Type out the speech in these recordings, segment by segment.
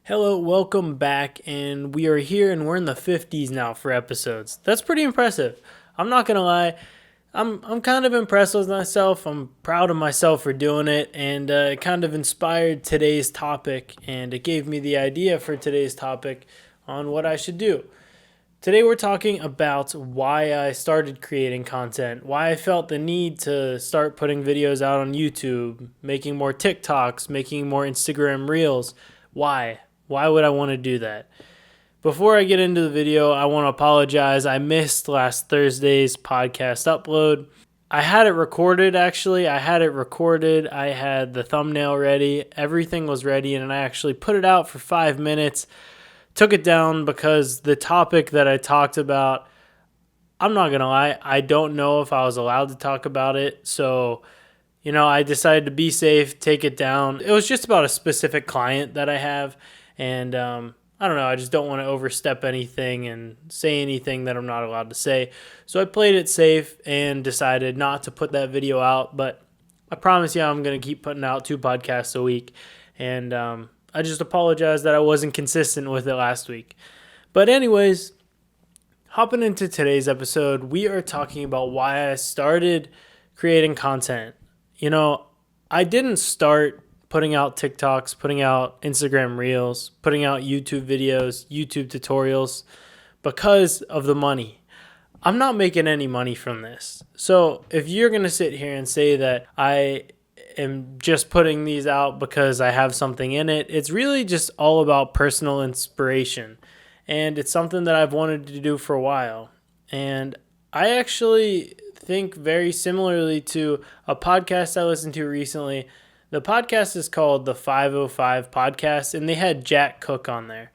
Hello, welcome back, and we are here and we're in the 50s now for episodes. That's pretty impressive. I'm not gonna lie, I'm kind of impressed with myself. I'm proud of myself for doing it, and it kind of inspired today's topic, and it gave me the idea for today's topic on what I should do. Today we're talking about why I started creating content, why I felt the need to start putting videos out on YouTube, making more TikToks, making more Instagram Reels. Why? Why would I want to do that? Before I get into the video, I want to apologize. I missed last Thursday's podcast upload. I had it recorded, actually. I had the thumbnail ready. Everything was ready, and I actually put it out for 5 minutes. Took it down because the topic that I talked about, I'm not going to lie, I don't know if I was allowed to talk about it. So, I decided to be safe, take it down. It was just about a specific client that I have. And I don't know, I just don't want to overstep anything and say anything that I'm not allowed to say. So I played it safe and decided not to put that video out. But I promise you I'm going to keep putting out 2 podcasts a week. And I just apologize that I wasn't consistent with it last week. But anyways, hopping into today's episode, we are talking about why I started creating content. I didn't start putting out TikToks, putting out Instagram Reels, putting out YouTube videos, YouTube tutorials because of the money. I'm not making any money from this. So if you're going to sit here and say that I am just putting these out because I have something in it, it's really just all about personal inspiration. And it's something that I've wanted to do for a while. And I actually think very similarly to a podcast I listened to recently. The podcast is called the 505 Podcast, and they had Jack Cook on there.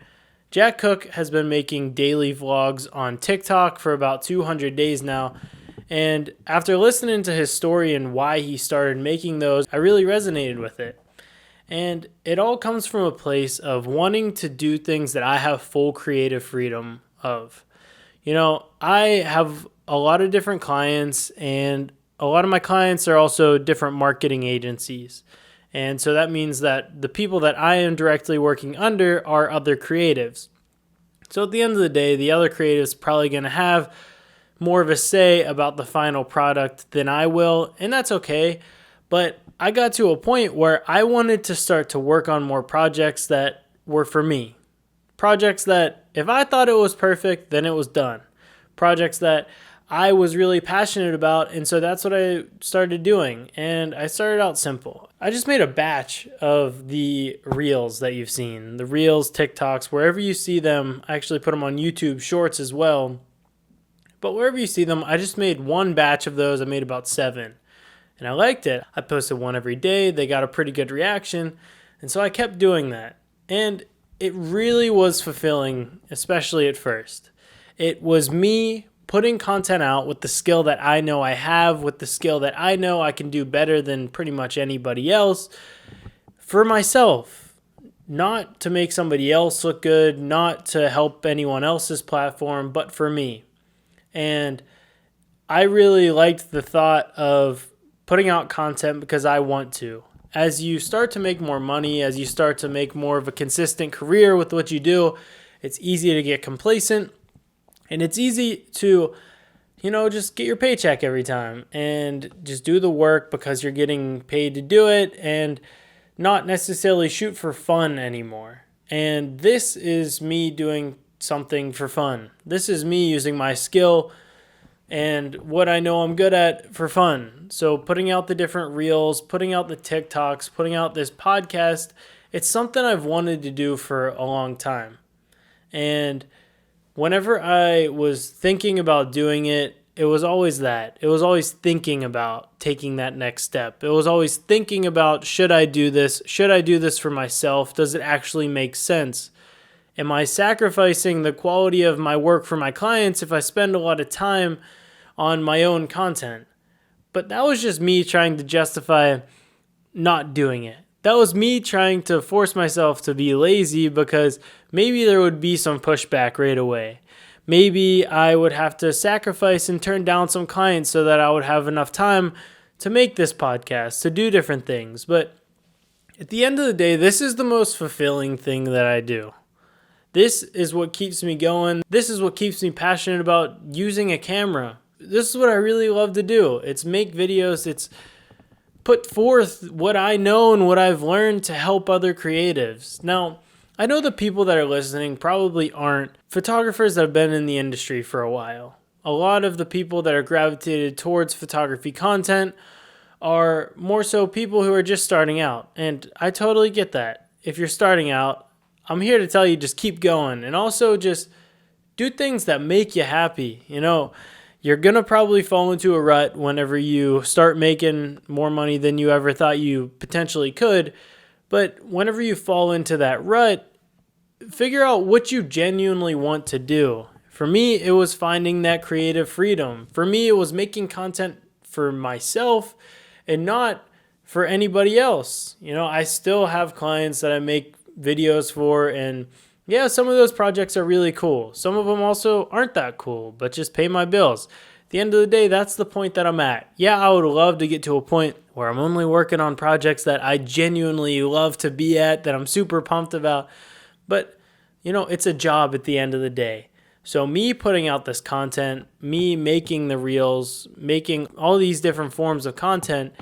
Jack Cook has been making daily vlogs on TikTok for about 200 days now, and after listening to his story and why he started making those, I really resonated with it. And it all comes from a place of wanting to do things that I have full creative freedom of. I have a lot of different clients, and a lot of my clients are also different marketing agencies. And so that means that the people that I am directly working under are other creatives. So at the end of the day, the other creatives probably going to have more of a say about the final product than I will, and that's okay. But I got to a point where I wanted to start to work on more projects that were for me. Projects that if I thought it was perfect, then it was done. Projects that I was really passionate about, and so that's what I started doing. And I started out simple. I just made a batch of the Reels that you've seen, the Reels, TikToks, wherever you see them. I actually put them on YouTube Shorts as well. But wherever you see them, I just made one batch of those. I made about 7. And I liked it. I posted one every day. They got a pretty good reaction. And so I kept doing that. And it really was fulfilling, especially at first. It was me putting content out with the skill that I know I have, with the skill that I know I can do better than pretty much anybody else for myself. Not to make somebody else look good, not to help anyone else's platform, but for me. And I really liked the thought of putting out content because I want to. As you start to make more money, as you start to make more of a consistent career with what you do, it's easy to get complacent. And it's easy to, just get your paycheck every time and just do the work because you're getting paid to do it and not necessarily shoot for fun anymore. And this is me doing something for fun. This is me using my skill and what I know I'm good at for fun. So putting out the different Reels, putting out the TikToks, putting out this podcast, it's something I've wanted to do for a long time. And whenever I was thinking about doing it, it was always that. It was always thinking about taking that next step. It was always thinking about, should I do this? Should I do this for myself? Does it actually make sense? Am I sacrificing the quality of my work for my clients if I spend a lot of time on my own content? But that was just me trying to justify not doing it. That was me trying to force myself to be lazy because maybe there would be some pushback right away. Maybe I would have to sacrifice and turn down some clients so that I would have enough time to make this podcast, to do different things. But At the end of the day, this is the most fulfilling thing that I do. This is what keeps me going. This is what keeps me passionate about using a camera. This is what I really love to do. It's make videos. It's put forth what I know and what I've learned to help other creatives. Now, I know the people that are listening probably aren't photographers that have been in the industry for a while. A lot of the people that are gravitated towards photography content are more so people who are just starting out. And I totally get that. If you're starting out, I'm here to tell you just keep going. And also just do things that make you happy. You know, you're going to probably fall into a rut whenever you start making more money than you ever thought you potentially could. But whenever you fall into that rut, figure out what you genuinely want to do. For me, it was finding that creative freedom. For me, it was making content for myself and not for anybody else. You know, I still have clients that I make videos for, and yeah, some of those projects are really cool. Some of them also aren't that cool, but just pay my bills. At the end of the day, that's the point that I'm at. Yeah, I would love to get to a point where I'm only working on projects that I genuinely love to be at, that I'm super pumped about. But, you know, it's a job at the end of the day. So me putting out this content, me making the reels, making all these different forms of content,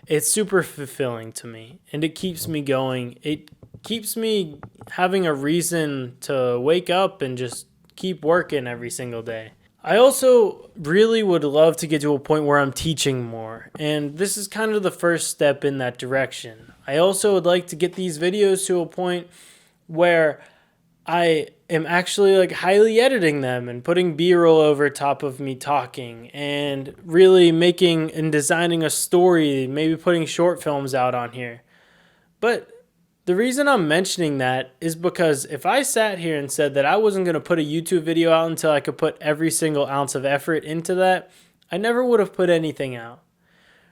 it's super fulfilling to me, and it keeps me going. It keeps me having a reason to wake up and just keep working every single day. I also really would love to get to a point where I'm teaching more, and this is kind of the first step in that direction. I also would like to get these videos to a point where I am actually like highly editing them and putting B-roll over top of me talking and really making and designing a story, maybe putting short films out on here. But the reason I'm mentioning that is because if I sat here and said that I wasn't going to put a YouTube video out until I could put every single ounce of effort into that, I never would have put anything out.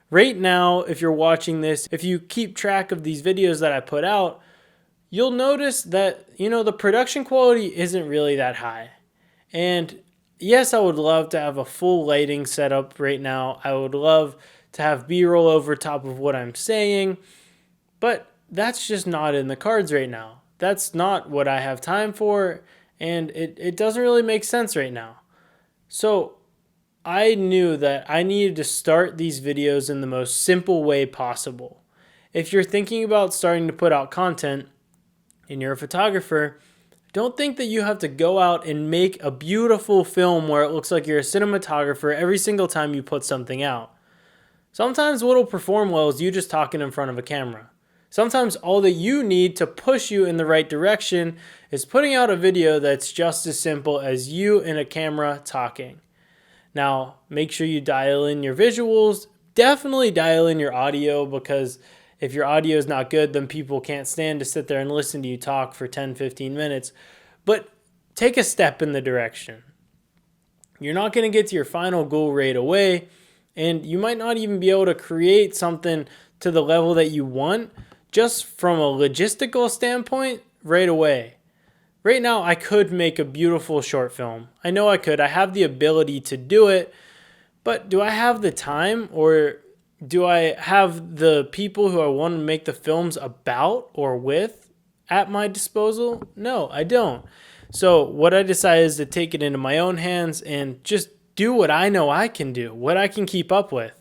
Right now, if you're watching this, if you keep track of these videos that I put out, you'll notice that, you know, the production quality isn't really that high. And yes, I would love to have a full lighting setup right now. I would love to have B-roll over top of what I'm saying, but that's just not in the cards right now. That's not what I have time for, and it doesn't really make sense right now. So I knew that I needed to start these videos in the most simple way possible. If you're thinking about starting to put out content and you're a photographer, don't think that you have to go out and make a beautiful film where it looks like you're a cinematographer every single time you put something out. Sometimes what'll perform well is you just talking in front of a camera. Sometimes all that you need to push you in the right direction is putting out a video that's just as simple as you and a camera talking. Now, make sure you dial in your visuals. Definitely dial in your audio, because if your audio is not good, then people can't stand to sit there and listen to you talk for 10, 15 minutes. But take a step in the direction. You're not going to get to your final goal right away, and you might not even be able to create something to the level that you want just from a logistical standpoint right away. Right now, I could make a beautiful short film. I know I could. I have the ability to do it, but do I have the time, or do I have the people who I want to make the films about or with at my disposal? No, I don't. So what I decided is to take it into my own hands and just do what I know I can do, what I can keep up with,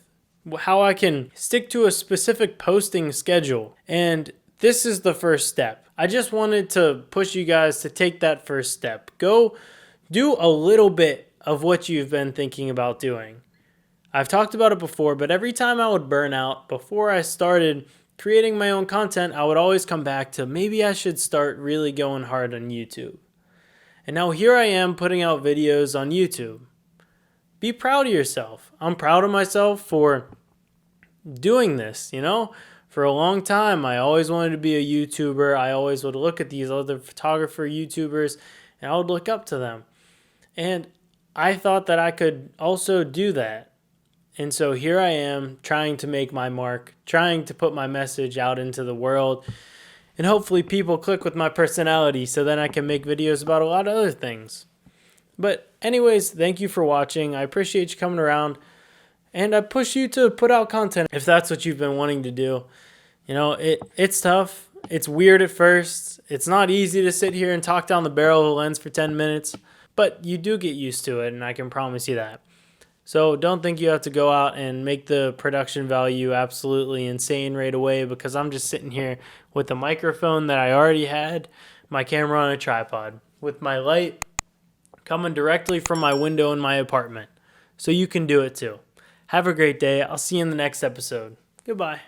how I can stick to a specific posting schedule. And this is the first step. I just wanted to push you guys to take that first step. Go do a little bit of what you've been thinking about doing. I've talked about it before, but every time I would burn out, before I started creating my own content, I would always come back to maybe I should start really going hard on YouTube. And now here I am putting out videos on YouTube. Be proud of yourself. I'm proud of myself for doing this, you know? For a long time, I always wanted to be a YouTuber. I always would look at these other photographer YouTubers, and I would look up to them. And I thought that I could also do that. And so here I am trying to make my mark, trying to put my message out into the world. And hopefully people click with my personality, so then I can make videos about a lot of other things. But anyways, thank you for watching. I appreciate you coming around. And I push you to put out content if that's what you've been wanting to do. It's tough. It's weird at first. It's not easy to sit here and talk down the barrel of the lens for 10 minutes, but you do get used to it, and I can promise you that. So don't think you have to go out and make the production value absolutely insane right away, because I'm just sitting here with a microphone that I already had, my camera on a tripod, with my light coming directly from my window in my apartment. So you can do it too. Have a great day. I'll see you in the next episode. Goodbye.